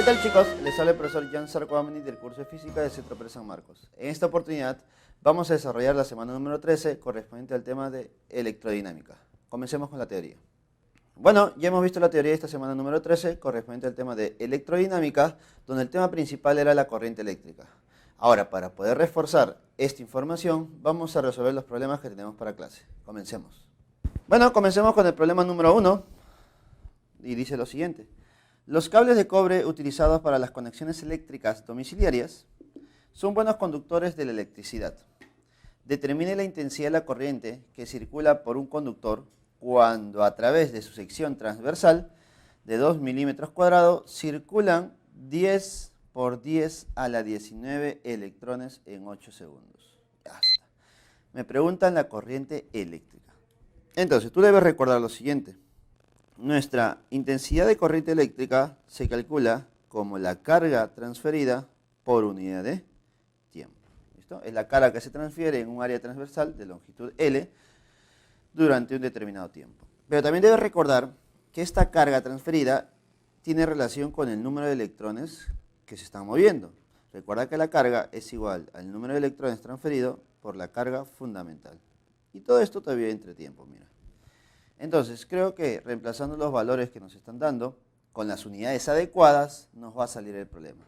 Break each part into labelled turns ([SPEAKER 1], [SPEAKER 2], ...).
[SPEAKER 1] ¿Qué tal, chicos? Les habla el profesor Jan Sarcoamani del curso de Física del Centro Pérez San Marcos. En esta oportunidad vamos a desarrollar la semana número 13 correspondiente al tema de electrodinámica. Comencemos con la teoría. Bueno, ya hemos visto la teoría de esta semana número 13 correspondiente al tema de electrodinámica, donde el tema principal era la corriente eléctrica. Ahora, para poder reforzar esta información, vamos a resolver los problemas que tenemos para clase. Comencemos. Bueno, comencemos con el problema número 1 y dice lo siguiente. Los cables de cobre utilizados para las conexiones eléctricas domiciliarias son buenos conductores de la electricidad. Determine la intensidad de la corriente que circula por un conductor cuando a través de su sección transversal de 2 milímetros cuadrados circulan 10 por 10 a la 19 electrones en 8 segundos. Ya está. Me preguntan la corriente eléctrica. Entonces, tú debes recordar lo siguiente. Nuestra intensidad de corriente eléctrica se calcula como la carga transferida por unidad de tiempo. ¿Listo? Es la carga que se transfiere en un área transversal de longitud L durante un determinado tiempo. Pero también debes recordar que esta carga transferida tiene relación con el número de electrones que se están moviendo. Recuerda que la carga es igual al número de electrones transferido por la carga fundamental. Y todo esto todavía entre tiempo, mira. Entonces, creo que reemplazando los valores que nos están dando con las unidades adecuadas, nos va a salir el problema.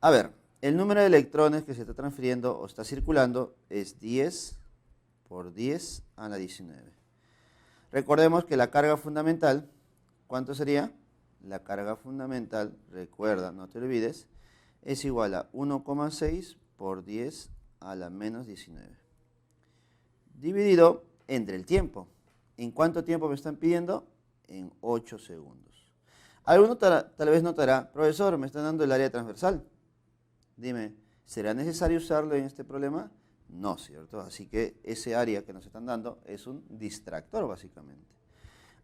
[SPEAKER 1] A ver, el número de electrones que se está transfiriendo o está circulando es 10 por 10 a la 19. Recordemos que la carga fundamental, ¿cuánto sería? La carga fundamental, recuerda, no te olvides, es igual a 1,6 por 10 a la menos 19. Dividido entre el tiempo. ¿En cuánto tiempo me están pidiendo? En 8 segundos. Alguno tal vez notará, profesor, me están dando el área transversal. Dime, ¿será necesario usarlo en este problema? No, ¿cierto? Así que ese área que nos están dando es un distractor, básicamente.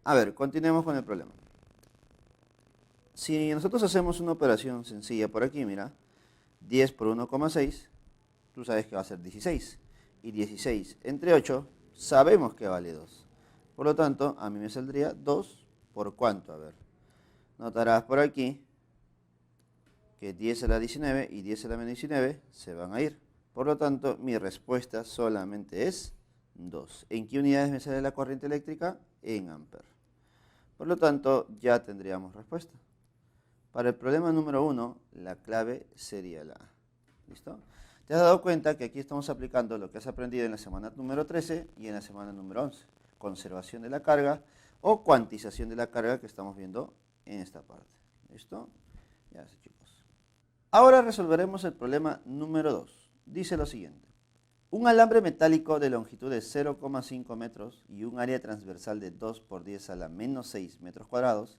[SPEAKER 1] A ver, continuemos con el problema. Si nosotros hacemos una operación sencilla por aquí, mira, 10 por 1,6, tú sabes que va a ser 16. Y 16 entre 8, sabemos que vale 2. Por lo tanto, a mí me saldría 2 por ¿cuánto? A ver, notarás por aquí que 10 a la 19 y 10 a la menos 19 se van a ir. Por lo tanto, mi respuesta solamente es 2. ¿En qué unidades me sale la corriente eléctrica? En amperes. Por lo tanto, ya tendríamos respuesta. Para el problema número 1, la clave sería la A. ¿Listo? ¿Te has dado cuenta que aquí estamos aplicando lo que has aprendido en la semana número 13 y en la semana número 11? Conservación de la carga o cuantización de la carga que estamos viendo en esta parte. ¿Listo? Ya sé, chicos. Ahora resolveremos el problema número 2. Dice lo siguiente. Un alambre metálico de longitud de 0,5 metros y un área transversal de 2 por 10 a la menos 6 metros cuadrados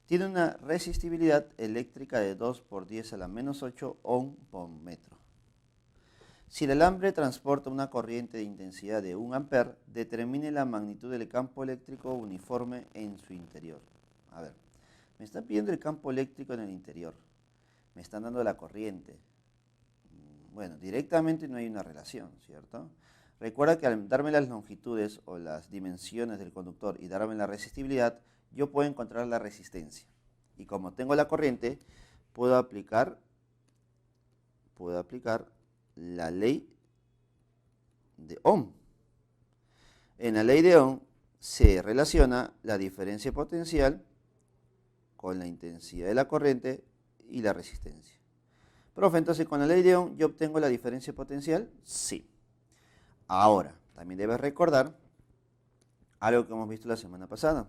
[SPEAKER 1] tiene una resistibilidad eléctrica de 2 por 10 a la menos 8 ohm por metro. Si el alambre transporta una corriente de intensidad de 1 ampere, determine la magnitud del campo eléctrico uniforme en su interior. A ver, me están pidiendo el campo eléctrico en el interior. Me están dando la corriente. Bueno, directamente no hay una relación, ¿cierto? Recuerda que al darme las longitudes o las dimensiones del conductor y darme la resistibilidad, yo puedo encontrar la resistencia. Y como tengo la corriente, puedo aplicar la ley de Ohm. En la ley de Ohm se relaciona la diferencia potencial con la intensidad de la corriente y la resistencia. Profe, entonces con la ley de Ohm yo obtengo la diferencia potencial. Sí. Ahora, también debes recordar algo que hemos visto la semana pasada.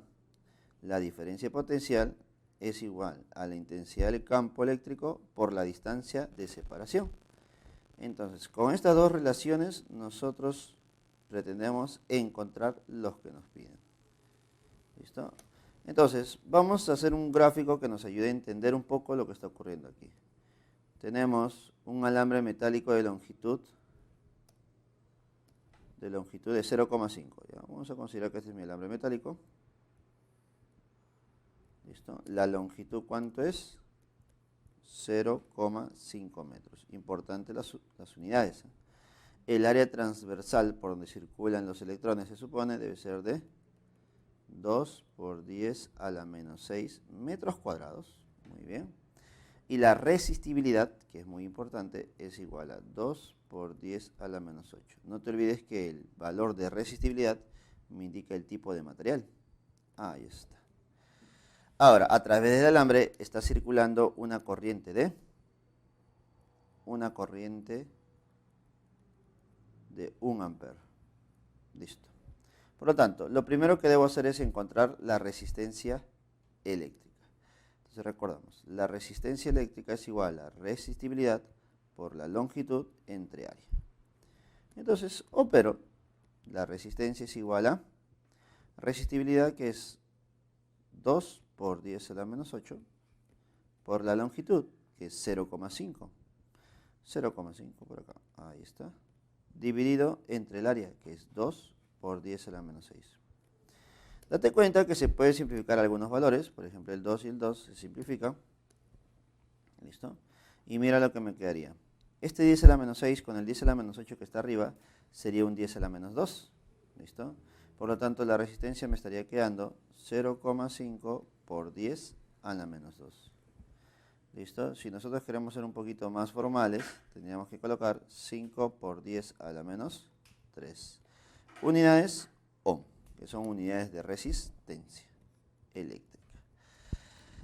[SPEAKER 1] La diferencia potencial es igual a la intensidad del campo eléctrico por la distancia de separación. Entonces, con estas dos relaciones nosotros pretendemos encontrar los que nos piden. ¿Listo? Entonces, vamos a hacer un gráfico que nos ayude a entender un poco lo que está ocurriendo aquí. Tenemos un alambre metálico de longitud de 0,5. Vamos a considerar que este es mi alambre metálico. ¿Listo? La longitud, ¿cuánto es? 0,5 metros. Importante las unidades. El área transversal por donde circulan los electrones, se supone, debe ser de 2 por 10 a la menos 6 metros cuadrados. Muy bien. Y la resistibilidad, que es muy importante, es igual a 2 por 10 a la menos 8. No te olvides que el valor de resistibilidad me indica el tipo de material. Ahí está. Ahora, a través del alambre está circulando una corriente de 1 ampere. Listo. Por lo tanto, lo primero que debo hacer es encontrar la resistencia eléctrica. Entonces recordamos, la resistencia eléctrica es igual a resistibilidad por la longitud entre área. Entonces opero, la resistencia es igual a resistibilidad, que es 2 por 10 a la menos 8, por la longitud, que es 0,5. 0,5 por acá, ahí está, dividido entre el área, que es 2 por 10 a la menos 6. Date cuenta que se puede simplificar algunos valores, por ejemplo el 2 y el 2 se simplifican, ¿listo? Y mira lo que me quedaría. Este 10 a la menos 6 con el 10 a la menos 8 que está arriba sería un 10 a la menos 2, ¿listo? Por lo tanto la resistencia me estaría quedando 0,5 por 10 a la menos 2. ¿Listo? Si nosotros queremos ser un poquito más formales, tendríamos que colocar 5 por 10 a la menos 3. Unidades ohm, que son unidades de resistencia eléctrica.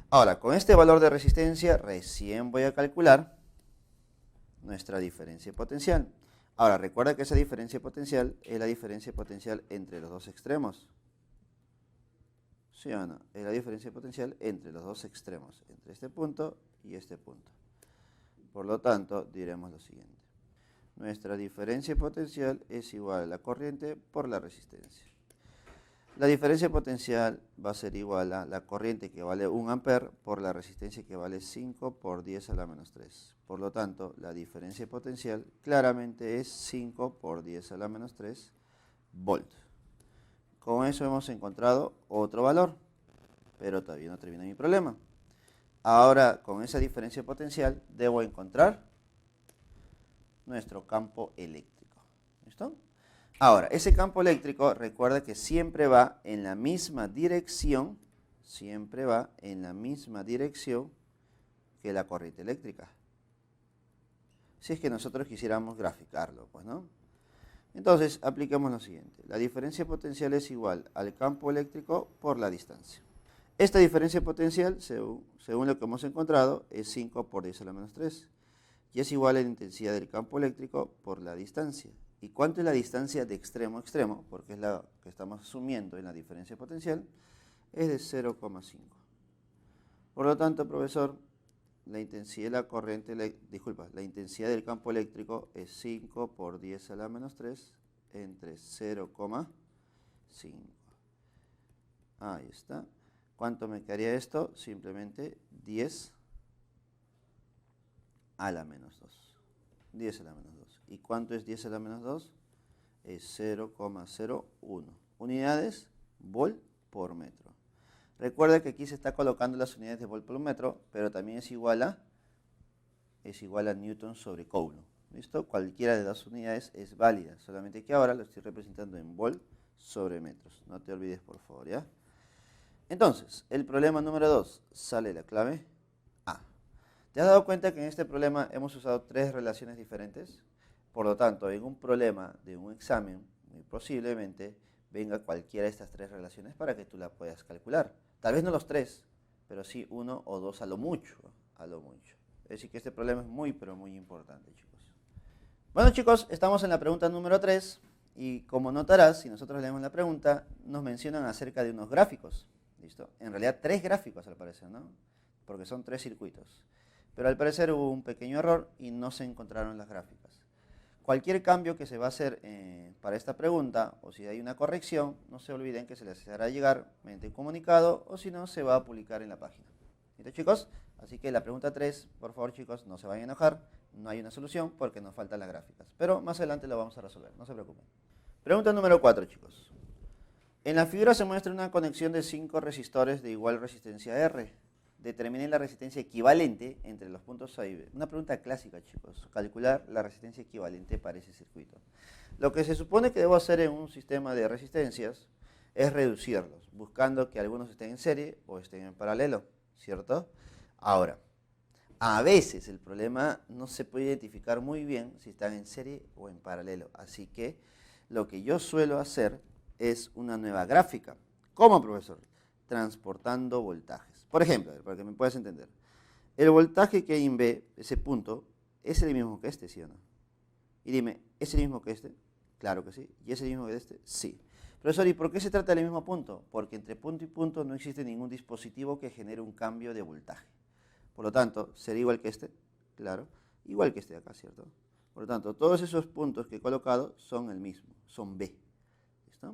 [SPEAKER 1] Ahora, con este valor de resistencia, recién voy a calcular nuestra diferencia potencial. Ahora, recuerda que esa diferencia potencial es la diferencia potencial entre los dos extremos. ¿Sí o no? Es la diferencia potencial entre los dos extremos, entre este punto y este punto. Por lo tanto, diremos lo siguiente. Nuestra diferencia potencial es igual a la corriente por la resistencia. La diferencia potencial va a ser igual a la corriente, que vale 1 ampere, por la resistencia, que vale 5 por 10 a la menos 3. Por lo tanto, la diferencia potencial claramente es 5 por 10 a la menos 3 volt. Con eso hemos encontrado otro valor, pero todavía no termina mi problema. Ahora, con esa diferencia potencial, debo encontrar nuestro campo eléctrico. ¿Listo? Ahora, ese campo eléctrico, recuerda que siempre va en la misma dirección, que la corriente eléctrica. Si es que nosotros quisiéramos graficarlo, pues, ¿no? Entonces, apliquemos lo siguiente. La diferencia potencial es igual al campo eléctrico por la distancia. Esta diferencia potencial, según lo que hemos encontrado, es 5 por 10 a la menos 3. Y es igual a la intensidad del campo eléctrico por la distancia. ¿Y cuánto es la distancia de extremo a extremo? Porque es la que estamos asumiendo en la diferencia potencial. Es de 0,5. Por lo tanto, profesor, la intensidad de la intensidad del campo eléctrico es 5 por 10 a la menos 3 entre 0,5. Ahí está. ¿Cuánto me quedaría esto? Simplemente 10 a la menos 2. 10 a la menos 2. ¿Y cuánto es 10 a la menos 2? Es 0,01 unidades volt por metro. Recuerda que aquí se está colocando las unidades de volt por metro, pero también es igual a Newton sobre Coulomb. ¿Listo? Cualquiera de las unidades es válida, solamente que ahora lo estoy representando en volt sobre metros. No te olvides, por favor, ¿ya? Entonces, el problema número 2, sale la clave A. ¿Te has dado cuenta que en este problema hemos usado 3 relaciones diferentes? Por lo tanto, en un problema de un examen, muy posiblemente venga cualquiera de estas 3 relaciones para que tú la puedas calcular. Tal vez no los 3, pero sí 1 o 2 a lo mucho. Es decir, que este problema es muy, pero muy importante, chicos. Bueno, chicos, estamos en la pregunta número 3 y como notarás, si nosotros leemos la pregunta, nos mencionan acerca de unos gráficos. ¿Listo? En realidad 3 gráficos al parecer, ¿no? Porque son 3 circuitos. Pero al parecer hubo un pequeño error y no se encontraron las gráficas. Cualquier cambio que se va a hacer para esta pregunta, o si hay una corrección, no se olviden que se les hará llegar mediante un comunicado, o si no, se va a publicar en la página. ¿Listo, chicos? Así que la pregunta 3, por favor, chicos, no se vayan a enojar, no hay una solución porque nos faltan las gráficas. Pero más adelante lo vamos a resolver, no se preocupen. Pregunta número 4, chicos. En la figura se muestra una conexión de 5 resistores de igual resistencia R. Determinen la resistencia equivalente entre los puntos A y B. Una pregunta clásica, chicos. Calcular la resistencia equivalente para ese circuito. Lo que se supone que debo hacer en un sistema de resistencias es reducirlos, buscando que algunos estén en serie o estén en paralelo, ¿cierto? Ahora, A veces el problema no se puede identificar muy bien si están en serie o en paralelo. Así que lo que yo suelo hacer es una nueva gráfica. ¿Cómo, profesor? Transportando voltajes. Por ejemplo, para que me puedas entender. El voltaje que hay en B, ese punto, es el mismo que este, ¿sí o no? Y dime, ¿es el mismo que este? Claro que sí. ¿Y es el mismo que este? Sí. Profesor, ¿y por qué se trata del mismo punto? Porque entre punto y punto no existe ningún dispositivo que genere un cambio de voltaje. Por lo tanto, ¿sería igual que este? Claro. Igual que este de acá, ¿cierto? Por lo tanto, todos esos puntos que he colocado son el mismo, son B. ¿Listo?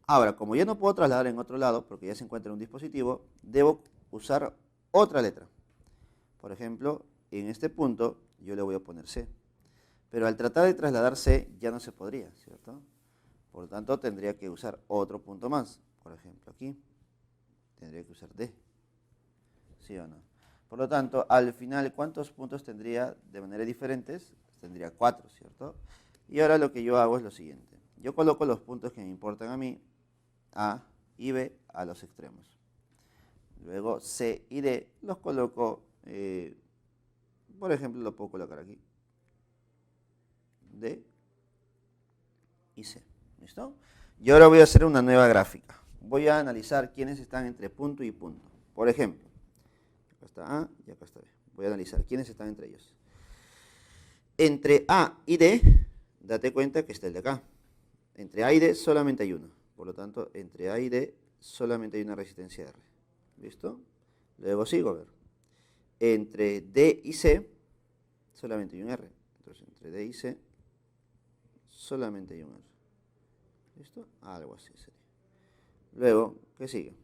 [SPEAKER 1] Ahora, como ya no puedo trasladar en otro lado, porque ya se encuentra en un dispositivo, debo usar otra letra. Por ejemplo, en este punto yo le voy a poner C. Pero al tratar de trasladar C ya no se podría, ¿cierto? Por lo tanto, tendría que usar otro punto más. Por ejemplo, aquí tendría que usar D. ¿Sí o no? Por lo tanto, al final, ¿cuántos puntos tendría de manera diferentes? Tendría 4, ¿cierto? Y ahora lo que yo hago es lo siguiente. Yo coloco los puntos que me importan a mí, A y B, a los extremos. Luego C y D los coloco, por ejemplo, lo puedo colocar aquí. D y C. ¿Listo? Y ahora voy a hacer una nueva gráfica. Voy a analizar quiénes están entre punto y punto. Por ejemplo, acá está A y acá está B. Voy a analizar quiénes están entre ellos. Entre A y D, date cuenta que está el de acá. Entre A y D solamente hay uno. Por lo tanto, entre A y D solamente hay una resistencia R. ¿Listo? Luego sigo a ver. Entre D y C solamente hay un R. Entonces, entre D y C solamente hay un R. ¿Listo? Algo así sería. Luego, ¿qué sigue?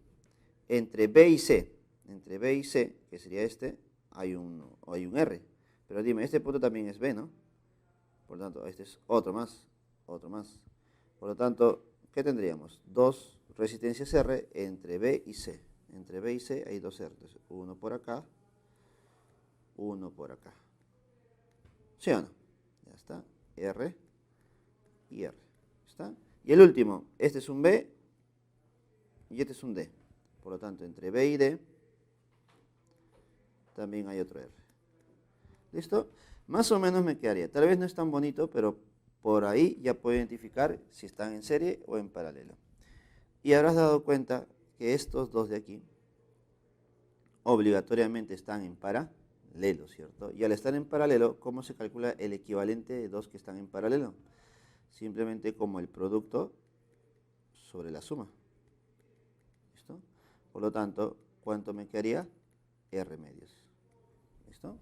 [SPEAKER 1] Entre B y C, que sería este, hay un R. Pero dime, este punto también es B, ¿no? Por lo tanto, este es otro más, otro más. Por lo tanto, ¿qué tendríamos? Dos resistencias R entre B y C. Entre B y C hay dos R. Entonces, uno por acá, uno por acá. ¿Sí o no? Ya está. R y R. ¿Está? Y el último, este es un B y este es un D. Por lo tanto, entre B y D también hay otro R. ¿Listo? Más o menos me quedaría. Tal vez no es tan bonito, pero por ahí ya puedo identificar si están en serie o en paralelo. Y habrás dado cuenta que estos dos de aquí obligatoriamente están en paralelo, ¿cierto? Y al estar en paralelo, ¿cómo se calcula el equivalente de dos que están en paralelo? Simplemente como el producto sobre la suma. ¿Listo? Por lo tanto, ¿cuánto me quedaría? R medios. ¿Listo?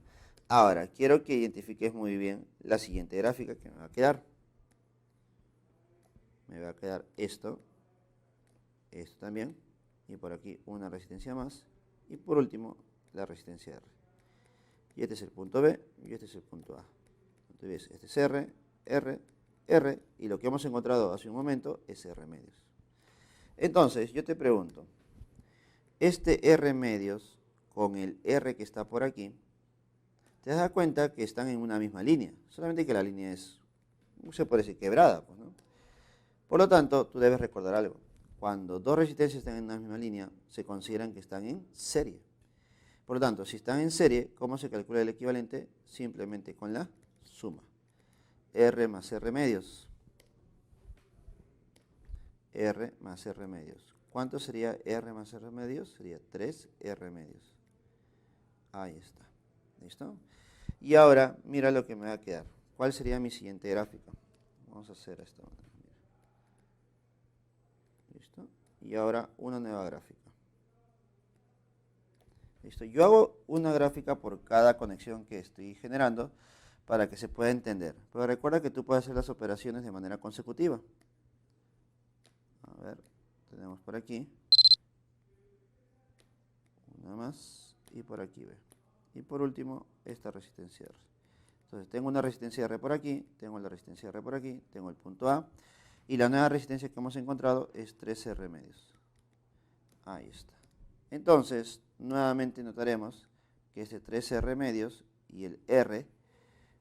[SPEAKER 1] Ahora, quiero que identifiques muy bien la siguiente gráfica que me va a quedar. Me va a quedar esto también, y por aquí una resistencia más, y por último la resistencia R. Y este es el punto B, y este es el punto A. Entonces, este es R, R, R, y lo que hemos encontrado hace un momento es R medios. Entonces, yo te pregunto, este R medios con el R que está por aquí, te das cuenta que están en una misma línea, solamente que la línea es, se puede decir, quebrada, pues, ¿no? Por lo tanto, tú debes recordar algo. Cuando dos resistencias están en una misma línea, se consideran que están en serie. Por lo tanto, si están en serie, ¿cómo se calcula el equivalente? Simplemente con la suma. R más R medios. R más R medios. ¿Cuánto sería R más R medios? Sería 3R medios. Ahí está. ¿Listo? Y ahora, mira lo que me va a quedar. ¿Cuál sería mi siguiente gráfica? Vamos a hacer esta manera. ¿Listo? Y ahora una nueva gráfica. ¿Listo? Yo hago una gráfica por cada conexión que estoy generando para que se pueda entender. Pero recuerda que tú puedes hacer las operaciones de manera consecutiva. A ver, tenemos por aquí una más y por aquí B. Y por último, esta resistencia R. Entonces tengo una resistencia R por aquí, tengo la resistencia R por aquí, tengo el punto A. Y la nueva resistencia que hemos encontrado es 3R medios. Ahí está. Entonces, nuevamente notaremos que este 3R medios y el R,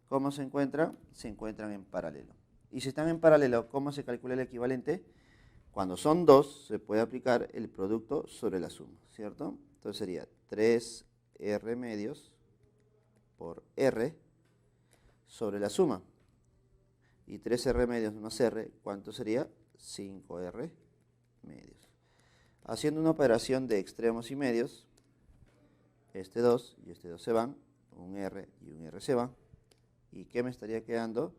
[SPEAKER 1] ¿cómo se encuentran? Se encuentran en paralelo. Y si están en paralelo, ¿cómo se calcula el equivalente? Cuando son dos, se puede aplicar el producto sobre la suma, ¿cierto? Entonces sería 3R medios por R sobre la suma. Y 3R medios menos R, ¿cuánto sería? 5R medios. Haciendo una operación de extremos y medios, este 2 y este 2 se van, un R y un R se van. ¿Y qué me estaría quedando?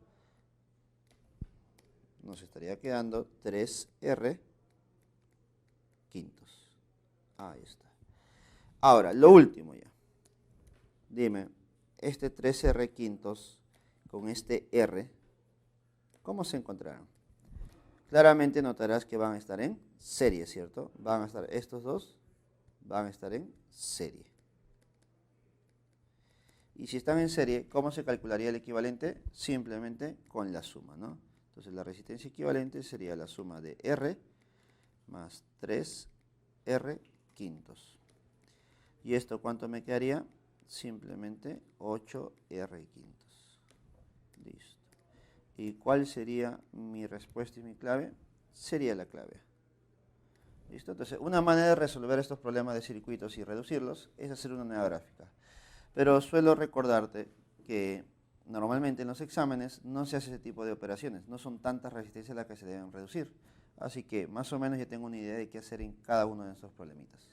[SPEAKER 1] Nos estaría quedando 3R quintos. Ahí está. Ahora, lo último ya. Dime, este 3R quintos con este R, ¿cómo se encontrarán? Claramente notarás que van a estar en serie, ¿cierto? Van a estar estos dos, van a estar en serie. Y si están en serie, ¿cómo se calcularía el equivalente? Simplemente con la suma, ¿no? Entonces la resistencia equivalente sería la suma de R más 3R quintos. ¿Y esto cuánto me quedaría? Simplemente 8R quintos. Listo. ¿Y cuál sería mi respuesta y mi clave? Sería la clave. ¿Listo? Entonces, una manera de resolver estos problemas de circuitos y reducirlos es hacer una nueva gráfica. Pero suelo recordarte que normalmente en los exámenes no se hace ese tipo de operaciones, no son tantas resistencias las que se deben reducir. Así que más o menos ya tengo una idea de qué hacer en cada uno de estos problemitas.